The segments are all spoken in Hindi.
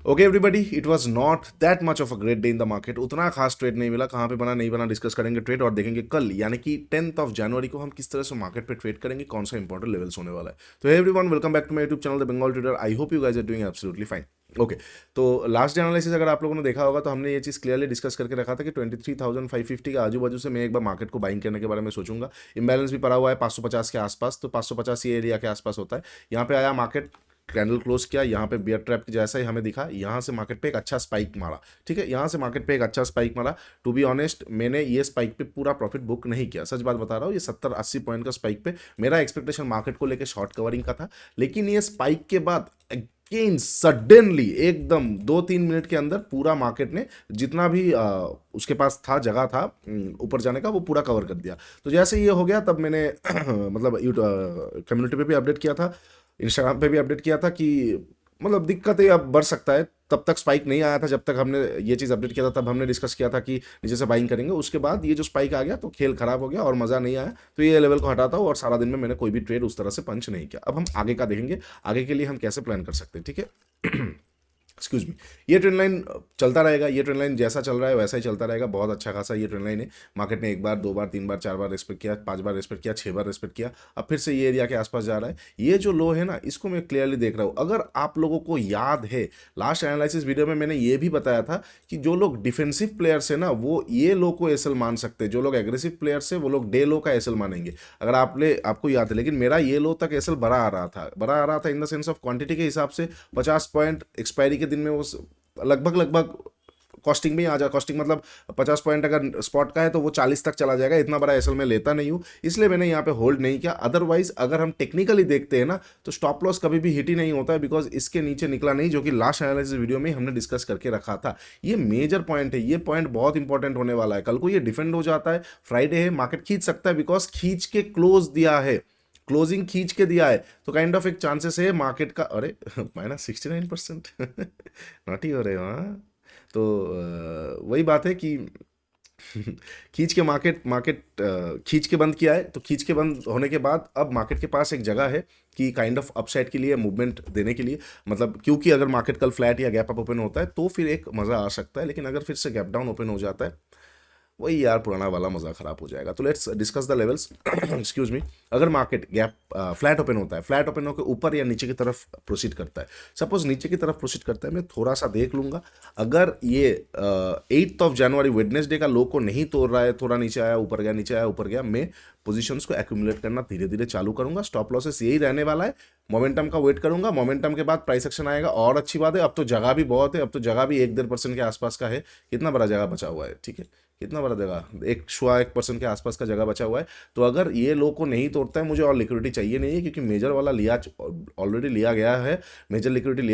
Okay everybody, it was not that much of a great day in the market. उतना खास ट्रेड नहीं मिला, कहाँ पे बना नहीं बना डिस्कस करेंगे ट्रेड और देखेंगे कल यानी कि 10th ऑफ जनवरी को हम किस तरह से मार्केट पे ट्रेड करेंगे, कौन सा इंपॉर्टेंट लेवल्स होने वाला है। तो everyone, welcome back to my YouTube channel the Bengal trader. I hope you guys are doing absolutely fine. Okay, तो लास्ट डे एनालिसिस अगर आप लोगों ने देखा होगा तो हमने ये चीज़ क्लियरली डिस्कस करके रखा था कि 23,550 के आजू बाजू से मैं एक बार मार्केट को बाइंग करने के बारे में सोचूंगा। इम्बैलेंस भी पड़ा हुआ है 550 के आसपास, तो 550 ये एरिया के आसपास होता है। यहाँ पे आया मार्केट, कैंडल क्लोज किया, यहाँ पे बियर ट्रैप की जैसा ही हमें दिखा, यहाँ से मार्केट पे एक अच्छा स्पाइक मारा। ठीक है, यहाँ से मार्केट पे एक अच्छा स्पाइक मारा। टू बी ऑनेस्ट, मैंने ये स्पाइक पे पूरा प्रॉफिट बुक नहीं किया, सच बात बता रहा हूँ। ये 70-80 पॉइंट का स्पाइक पे मेरा एक्सपेक्टेशन मार्केट को लेकर शॉर्ट कवरिंग का था, लेकिन ये स्पाइक के बाद अगेन सडनली एकदम 2-3 मिनट के अंदर पूरा मार्केट ने जितना भी उसके पास था, जगह था ऊपर जाने का, वो पूरा कवर कर दिया। तो जैसे ये हो गया तब मैंने मतलब कम्युनिटी पे भी अपडेट किया था, इंस्टाग्राम पे भी अपडेट किया था कि मतलब दिक्कत है, अब बढ़ सकता है। तब तक स्पाइक नहीं आया था, जब तक हमने ये चीज़ अपडेट किया था तब हमने डिस्कस किया था कि नीचे से बाइंग करेंगे। उसके बाद ये जो स्पाइक आ गया तो खेल खराब हो गया और मज़ा नहीं आया, तो ये लेवल को हटाता हूँ और सारा दिन में मैंने कोई भी ट्रेड उस तरह से पंच नहीं किया। अब हम आगे का देखेंगे, आगे के लिए हम कैसे प्लान कर सकते हैं। ठीक है एक्सक्यूज मी। ये ट्रेंड लाइन चलता रहेगा, ये ट्रेंड लाइन जैसा चल रहा है वैसा ही चलता रहेगा। बहुत अच्छा खासा ये ट्रेंड लाइन है। मार्केट ने 1 बार 2 बार 3 बार 4 बार रेस्पेक्ट किया, 5 बार रेस्पेक्ट किया, 6 बार रेस्पेक्ट किया, अब फिर से ये एरिया के आसपास जा रहा है। ये जो लो है ना, इसको मैं क्लियरली देख रहा हूँ। अगर आप लोगों को याद है, लास्ट एनालिसिस वीडियो में मैंने ये भी बताया था कि जो लोग डिफेंसिव प्लेयर्स है ना, वो ये लो को एसएल मान सकते हैं। जो लोग एग्रेसिव प्लेयर्स है वो लोग डे लो का एसएल मानेंगे, अगर आपको याद है। लेकिन मेरा ये लो तक एसएल बड़ा आ रहा था, बड़ा आ रहा था in the sense of quantity के हिसाब से। 50 पॉइंट एक्सपायरी के दिन में वो लगभग कॉस्टिंग में ही आ जा। कॉस्टिंग मतलब 50 पॉइंट अगर स्पॉट का है तो वो 40 तक चला जाएगा। इतना बड़ा एसएल में लेता नहीं हूँ, इसलिए मैंने यहाँ पे होल्ड नहीं किया। अदरवाइज अगर हम टेक्निकली देखते हैं ना, तो स्टॉप लॉस कभी भी हिट ही नहीं होता है, बिकॉज इसके नीचे निकला नहीं, जो कि लास्ट एनालिसिस वीडियो में हमने डिस्कस करके रखा था। ये मेजर पॉइंट है, ये पॉइंट बहुत इंपॉर्टेंट होने वाला है। कल को ये डिफेंड हो जाता है, फ्राइडे है, मार्केट खींच सकता है, बिकॉज खींच के क्लोज दिया है, क्लोजिंग खींच के दिया है, तो काइंड ऑफ एक चांसेस है मार्केट का। अरे -69% नॉट ही हो रहे हो, हाँ। तो वही बात है कि खींच के मार्केट खींच के बंद किया है, तो खींच के बंद होने के बाद अब मार्केट के पास एक जगह है कि काइंड ऑफ अपसाइड के लिए मूवमेंट देने के लिए। मतलब क्योंकि अगर मार्केट कल फ्लैट या गैप अप ओपन होता है तो फिर एक मज़ा आ सकता है, लेकिन अगर फिर से गैप डाउन ओपन हो जाता है, वही यार पुराना वाला मज़ा खराब हो जाएगा। तो let's discuss the levels. Excuse me. अगर मार्केट गैप फ्लैट ओपन होता है, फ्लैट ओपन होकर ऊपर या नीचे की तरफ प्रोसीड करता है, सपोज नीचे की तरफ प्रोसीड करता है, मैं थोड़ा सा देख लूंगा। अगर ये 8th ऑफ जनवरी वेडनेसडे का लो को नहीं तोड़ रहा है, थोड़ा नीचे आया ऊपर गया, नीचे आया ऊपर गया, मैं पोजीशंस को एक्यूमुलेट करना धीरे धीरे चालू करूंगा। स्टॉप लॉसेस यही रहने वाला है। मोमेंटम का वेट करूंगा, मोमेंटम के बाद प्राइस एक्शन आएगा और अच्छी बात है। अब तो जगह भी बहुत है, अब तो जगह भी 1-1.5% के आसपास का है। कितना बड़ा जगह बचा हुआ है, ठीक है, कितना बड़ा जगह, 1% के आसपास का जगह बचा हुआ है। तो अगर ये लो को नहीं तोड़ता है, मुझे और लिक्विडिटी चाहिए नहीं है, क्योंकि मेजर वाला लिया ऑलरेडी लिया गया है, मेजर लिक्विडिटी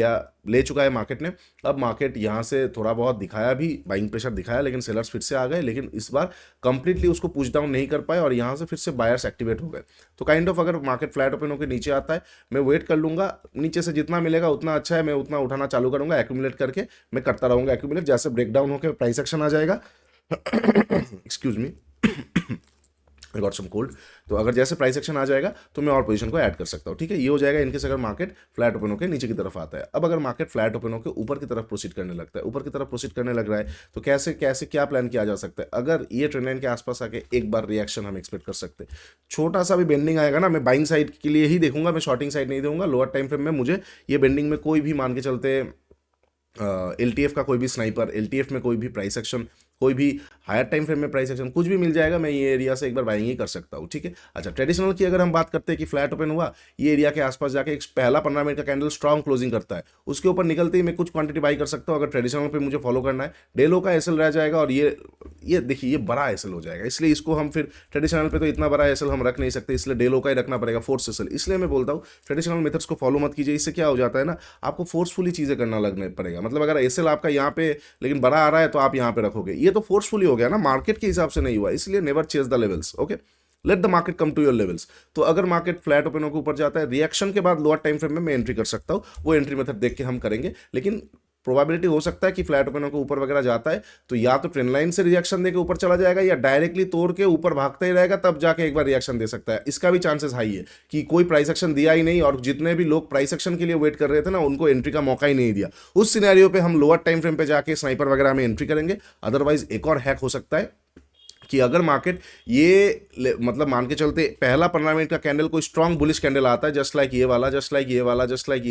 ले चुका है मार्केट ने। अब मार्केट यहाँ से थोड़ा बहुत दिखाया भी, बाइंग प्रेशर दिखाया, लेकिन सेलर्स फिर से आ गए, लेकिन इस बार कंप्लीटली उसको पुश डाउन नहीं कर पाए और यहाँ से फिर से बायर्स एक्टिवेट हो गए। तो काइंड ऑफ अगर मार्केट फ्लैट ओपन होकर नीचे आता है, मैं वेट कर लूंगा, नीचे से जितना मिलेगा उतना अच्छा है, मैं उतना उठाना चालू करूंगा। एक्यूमुलेट करके मैं करता रहूंगा एक्यूमुलेट, जैसे ब्रेकडाउन होकर प्राइस एक्शन आ जाएगा। Excuse me, I got some cold. तो अगर जैसे प्राइस एक्शन आ जाएगा तो मैं और पोजीशन को ऐड कर सकता हूँ। ठीक है, ये हो जाएगा इनकेस अगर मार्केट फ्लैट ओपन होकर नीचे की तरफ आता है। अब अगर मार्केट फ्लैट ओपन होकर ऊपर की तरफ प्रोसीड करने लगता है, ऊपर की तरफ प्रोसीड करने लग रहा है, तो कैसे कैसे क्या प्लान किया जा सकता है। अगर ये ट्रेंड लाइन के आसपास आके एक बार रिएक्शन हम एक्सपेक्ट कर सकते हैं, छोटा सा भी बेंडिंग आएगा ना, मैं बाइंग साइड के लिए ही देखूंगा, मैं शॉर्टिंग साइड नहीं दूंगा। लोअर टाइम फ्रेम में मुझे ये बेंडिंग में कोई भी मान के चलते एलटीएफ का कोई भी स्नाइपर, एलटीएफ में कोई भी प्राइस एक्शन, कोई भी हायर टाइम फ्रेम में प्राइस एक्शन, कुछ भी मिल जाएगा, मैं ये एरिया से एक बार बाइंग ही कर सकता हूँ। ठीक है, अच्छा ट्रेडिशनल की अगर हम बात करते हैं कि फ्लैट ओपन हुआ, ये एरिया के आसपास जाके एक पहला 15 मिनट का कैंडल स्ट्रॉन्ग क्लोजिंग करता है, उसके ऊपर निकलते ही मैं कुछ क्वांटिटी बाई कर सकता हूँ। अगर ट्रेडिशनल पे मुझे फॉलो करना है, डे लो का एसएल रह जाएगा और ये देखिए ये बड़ा एसएल हो जाएगा, इसलिए इसको हम फिर ट्रेडिशनल पे तो इतना बड़ा एसएल हम रख नहीं सकते, इसलिए डे लो का ही रखना पड़ेगा, फोर्स एसएल। इसलिए मैं बोलता हूँ ट्रेडिशनल मेथड्स को फॉलो मत कीजिए। इससे क्या हो जाता है ना, आपको फोर्सफुली चीज़ें करना लगने पड़ेगा। मतलब अगर एसएल आपका यहाँ पे लेकिन बड़ा आ रहा है तो आप यहाँ पे रखोगे, ये तो फोर्सफुली हो गया ना, मार्केट के हिसाब से नहीं हुआ। इसलिए never chase the levels, okay, let the market come to your levels. तो अगर मार्केट फ्लैट ओपन होकर ऊपर जाता है, रिएक्शन के बाद लोअर टाइम फ्रेम में मैं एंट्री कर सकता हूँ, वो एंट्री मेथड देख के हम करेंगे। लेकिन प्रोबेबिलिटी हो सकता है कि फ्लैट ओपन होकर ऊपर वगैरह जाता है तो या तो ट्रेंड लाइन से रिएक्शन देके ऊपर चला जाएगा या डायरेक्टली तोड़ के ऊपर भागता ही रहेगा, तब जाके एक बार रिएक्शन दे सकता है। इसका भी चांसेस हाई है कि कोई प्राइस एक्शन दिया ही नहीं और जितने भी लोग प्राइस एक्शन के लिए वेट कर रहे थे ना उनको एंट्री का मौका ही नहीं दिया। उस सिनेरियो पे हम लोअर टाइम फ्रेम पे जाके स्नाइपर वगैरह में एंट्री करेंगे। अदरवाइज एक और हैक हो सकता है कि अगर मार्केट मतलब मान के चलते पहला 15 मिनट का कैंडल कोई स्ट्रांग बुलिश कैंडल आता है, जस्ट लाइक ये वाला, जस्ट लाइक ये वाला, जस्ट लाइक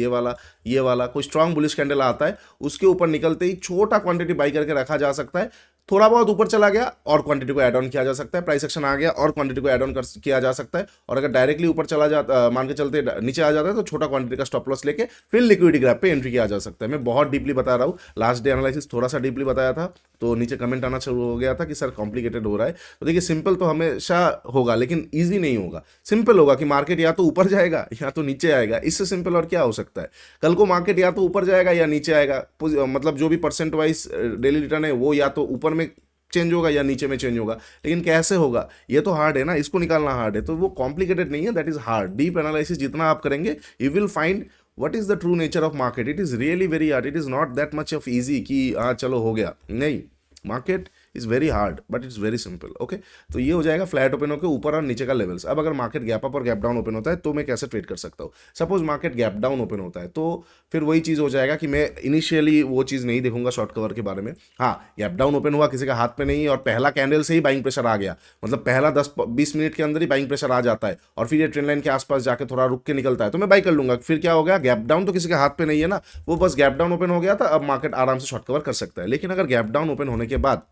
ये वाला कोई स्ट्रांग बुलिश कैंडल आता है, उसके ऊपर निकलते ही छोटा क्वांटिटी बाई करके रखा जा सकता है। थोड़ा बहुत ऊपर चला गया और क्वांटिटी को ऐड ऑन किया जा सकता है, प्राइस एक्शन आ गया और क्वांटिटी को ऐड ऑन किया जा सकता है। और अगर डायरेक्टली ऊपर चला जाता मान के चलते नीचे आ जाता है तो छोटा क्वांटिटी का स्टॉप लॉस लेके फिर लिक्विडिटी ग्रैब पे एंट्री किया जा सकता है। मैं बहुत डीपली बता रहा हूँ, लास्ट डे एनालिसिस थोड़ा सा डीपली बताया था तो नीचे कमेंट आना शुरू हो गया था कि सर कॉम्प्लिकेटेड हो रहा है। तो देखिए सिंपल तो हमेशा होगा लेकिन ईजी नहीं होगा। सिंपल होगा कि मार्केट या तो ऊपर जाएगा या तो नीचे आएगा, इससे सिंपल और क्या हो सकता है। कल को मार्केट या तो ऊपर जाएगा या नीचे आएगा, मतलब जो भी परसेंट वाइज डेली रिटर्न है वो या तो ऊपर में चेंज होगा या नीचे में चेंज होगा। लेकिन कैसे होगा ये तो हार्ड है ना, इसको निकालना हार्ड है। तो वो कॉम्प्लिकेटेड नहीं है, that is hard. Deep analysis जितना आप करेंगे you will find what is the true nature of market. It is really very hard, it is not that much of easy कि हाँ चलो हो गया, नहीं। Market is very hard but it's very simple. Okay, तो ये हो जाएगा फ्लैट ओपन होकर ऊपर और नीचे का लेवल्स। अब अगर मार्केट गैप अप और गैप डाउन ओपन होता है तो मैं कैसे ट्रेड कर सकता हूँ। Suppose market gap down open होता है तो फिर वही चीज़ हो जाएगा कि मैं इनिशियली वो चीज़ नहीं देखूंगा शॉर्ट कवर के बारे में। हाँ, गैप डाउन ओपन हुआ, किसी का हाथ पे नहीं और पहला कैंडल से ही बाइंग प्रेशर आ गया, मतलब पहला 10-20 मिनट के अंदर ही बाइंग प्रेशर आ जाता है और फिर ये ट्रेंड लाइन के आसपास जाके थोड़ा रुक के निकलता है तो मैं बाई कर लूंगा। फिर क्या हो गया, गैप डाउन तो किसी के हाथ पे नहीं है ना, वो बस गैप डाउन ओपन हो गया था, अब मार्केट आराम से शॉर्ट कवर कर सकता है। लेकिन अगर गैप डाउन ओपन होने के बाद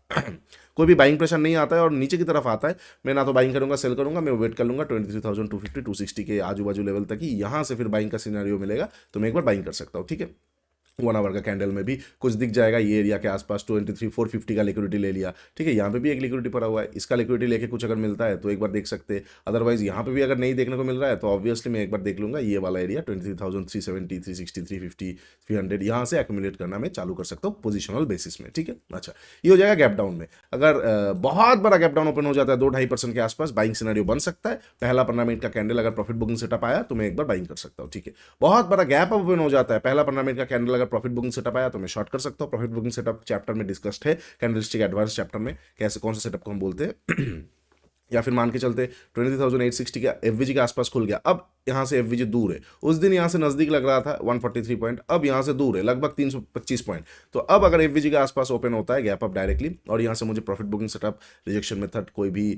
कोई भी बाइंग प्रेशर नहीं आता है और नीचे की तरफ आता है, मैं ना तो बाइंग करूंगा सेल करूंगा, मैं वेट कर लूंगा 23,250 260 के आजू बाजू लेवल तक ही। यहां से फिर बाइंग का सिनेरियो मिलेगा तो मैं एक बार बाइंग कर सकता हूं। ठीक है, 1 आवर का कैंडल में भी कुछ दिख जाएगा ये एरिया के आसपास 23,450 का लिक्विडिटी ले लिया। ठीक है, यहाँ पे भी एक लिक्विडिटी पड़ा हुआ है, इसका लिक्विडिटी लेके कुछ अगर मिलता है तो एक बार देख सकते हैं। अदरवाइज यहाँ पे भी अगर नहीं देखने को मिल रहा है तो ऑब्वियसली मैं एक बार देख लूंगा ये वाला एरिया 23,370 360 350 300 यहाँ से एक्यूमुलेट करना मैं चालू कर सकता हूँ पोजिशनल बेसिस में। ठीक है, अच्छा ये हो जाएगा गैप डाउन में। अगर बहुत बड़ा गैप डाउन ओपन हो जाता है 2-2.5% के आसपास, बाइंग सिनेरियो बन सकता है। पहला 15 मिनट का कैंडल अगर प्रॉफिट बुकिंग सेटअप आया तो मैं एक बार बाइंग कर सकता हूँ। ठीक है, बहुत बड़ा गैप ओपन हो जाता है, पहला 15 मिनट का कैंडल अगर प्रॉफिट बुकिंग सेटअप आया तो मैं शॉर्ट कर सकता हूँ। प्रॉफिट बुकिंग सेटअप चैप्टर में डिस्कस्ड है, कैंडलस्टिक एडवांस चैप्टर में कैसे कौन सा सेटअप को हम बोलते हैं। या फिर मान के चलते 23,860 का एफवीजी के आसपास खुल गया, अब यहाँ से एफवीजी दूर है, उस दिन यहाँ से नजदीक लग रहा था 143 पॉइंट, अब यहाँ से दूर है लगभग 325 पॉइंट। तो अब अगर एफवीजी के आसपास ओपन होता है गैप अप डायरेक्टली और यहाँ से मुझे profit booking setup, rejection method, कोई भी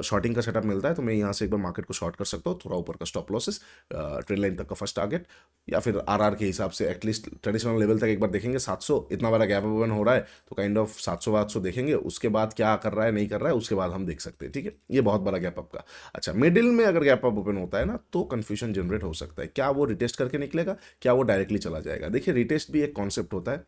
शॉर्टिंग का सेटअप मिलता है तो मैं यहाँ से एक बार मार्केट को शॉर्ट कर सकता हूँ। थोड़ा ऊपर का स्टॉप लॉसेस, ट्रेंड लाइन तक का फर्स्ट टारगेट या फिर आरआर के हिसाब से एटलीस्ट ट्रेडिशनल लेवल तक एक बार देखेंगे 700। इतना बड़ा गैप ओपन हो रहा है तो काइंड ऑफ 700-800 देखेंगे, उसके बाद क्या कर रहा है नहीं कर रहा है उसके बाद हम देख सकते हैं। ठीक है, ये बहुत बड़ा गैप अप का। अच्छा, मिडिल में अगर गैप अप ओपन होता है ना तो कंफ्यूजन जनरेट हो सकता है, क्या वो रिटेस्ट करके निकलेगा, क्या वो डायरेक्टली चला जाएगा। देखिए रिटेस्ट भी एक कॉन्सेप्ट होता है,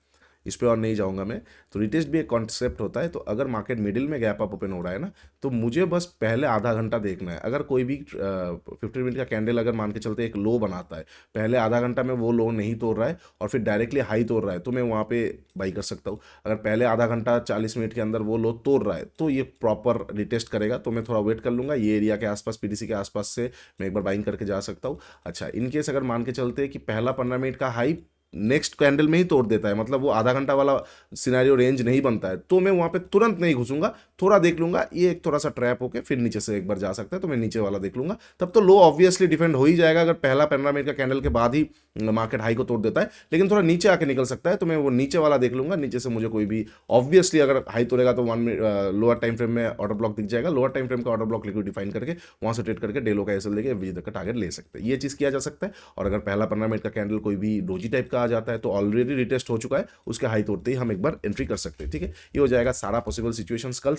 इस पर और नहीं जाऊंगा मैं। तो रिटेस्ट भी एक कॉन्सेप्ट होता है। तो अगर मार्केट मिडिल में गैप अप ओपन हो रहा है ना तो मुझे बस पहले आधा घंटा देखना है। अगर कोई भी 15 मिनट का कैंडल अगर मान के चलते एक लो बनाता है, पहले आधा घंटा में वो लो नहीं तोड़ रहा है और फिर डायरेक्टली हाई तोड़ रहा है तो मैं वहाँ पे बाई कर सकता हूँ। अगर पहले आधा घंटा 40 मिनट के अंदर वो लो तोड़ रहा है तो ये प्रॉपर रिटेस्ट करेगा तो मैं थोड़ा वेट कर लूँगा। ये एरिया के आसपास पीडीसी के आसपास से मैं एक बार बाइंग करके जा सकता हूँ। अच्छा, इनकेस अगर मान के चलते कि पहला 15 मिनट का हाई नेक्स्ट कैंडल में ही तोड़ देता है, मतलब वो आधा घंटा वाला सिनेरियो रेंज नहीं बनता है तो मैं वहाँ पे तुरंत नहीं घुसूंगा, थोड़ा देख लूंगा ये एक थोड़ा सा ट्रैप होके फिर नीचे से एक बार जा सकता है तो मैं नीचे वाला देख लूंगा। तब तो लो ऑब्वियसली डिफेंड हो ही जाएगा अगर पहला 15 मिनट का कैंडल के बाद ही मार्केट हाई को तोड़ देता है। लेकिन थोड़ा नीचे आके निकल सकता है तो मैं वो नीचे वाला देख लूंगा। नीचे से मुझे कोई भी ऑब्वियसली अगर हाई तोड़ेगा तो 1 मिनट लोअर टाइम फ्रेम में ऑर्डर ब्लॉक दिख जाएगा, लोअर टाइम फ्रेम का ऑर्डर ब्लॉक लिक्विड डिफाइन करके वहाँ से ट्रेड करके डेलो का एसएल लेके एफवीजी तक का टारगेट ले सकते हैं। ये चीज़ किया जा सकता है। और अगर पहला 15 मिनट का कैंडल कोई भी डोजी टाइप का आ जाता है तो ऑलरेडी रिटेस्ट हो चुका है, उसके हाई तोड़ते ही हम एक बार एंट्री कर सकते हैं। ठीक है, ये हो जाएगा सारा पॉसिबल सिचुएशंस कल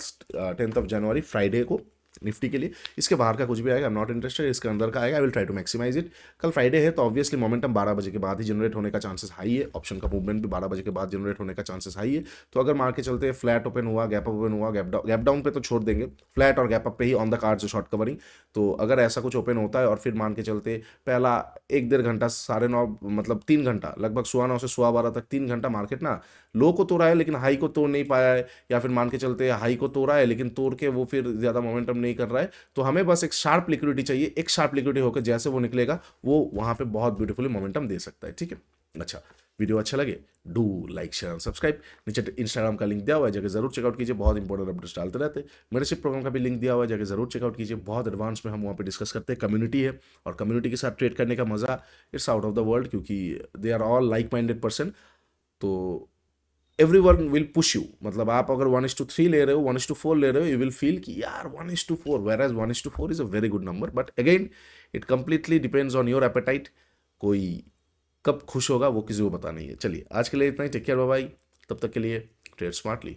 10 जनवरी फ्राइडे को निफ्टी के लिए। इसके बाहर का कुछ भी आएगा नॉट इंटरेस्टेड, इसके अंदर का आएगा I will try to maximise it. कल फ्राइडे है तो ऑब्वियसली मोमेंटम 12 बजे के बाद ही जनरेट होने का चांसेस हाई है, ऑप्शन का मूवमेंट भी 12 बजे के बाद जनरेट होने का चांसेस हाई है। तो अगर मार्केट चलते फ्लैट ओपन हुआ, गैप ओपन हुआ, गैप डाउन पे तो छोड़ देंगे, फ्लैट और गैप अप पे ही ऑन द कार्ड जो शॉर्ट कवरिंग। तो अगर ऐसा कुछ ओपन होता है और फिर मान के चलते पहला 1-1.5 घंटा 9:30 मतलब 3 घंटा लगभग 9:15 से 12:15 तक 3 घंटा मार्केट ना लो को तोड़ा है लेकिन हाई को तोड़ नहीं पाया है, या फिर मान के चलते हाई को तोड़ा है लेकिन तोड़ के वो फिर ज़्यादा मोमेंटम नहीं कर रहा है, तो हमें बस एक शार्प लिक्विडिटी चाहिए। एक शार्प लिक्विडिटी होकर जैसे वो निकलेगा वो वहाँ पे बहुत ब्यूटीफुली मोमेंटम दे सकता है। ठीक है, अच्छा वीडियो अच्छा लगे do like share and subscribe. नीचे इंस्टाग्राम का लिंक दिया हुआ है, जाके जरूर चेकआउट कीजिए, बहुत इंपॉर्टेंट अपडेट्स डालते रहते हैं। मेंटरशिप प्रोग्राम का भी लिंक दिया हुआ है, जाके जरूर चेकआउट कीजिए, बहुत एडवांस में हम वहाँ पे डिस्कस करते हैं। कम्युनिटी है और कम्युनिटी के साथ ट्रेड करने का मजा it's out of the world, क्योंकि they are all like minded person. तो everyone will push you, मतलब आप अगर 1:3 ले रहे हो, 1:4 ले रहे हो, यू विल फील कि यार 1:4, whereas 1:4 is a very good number. But again it completely depends on your appetite. कोई कब खुश होगा वो किसी को पता नहीं है। चलिए आज के लिए इतना ही, टेक केयर, बाय बाय। तब तक के लिए ट्रेड स्मार्टली।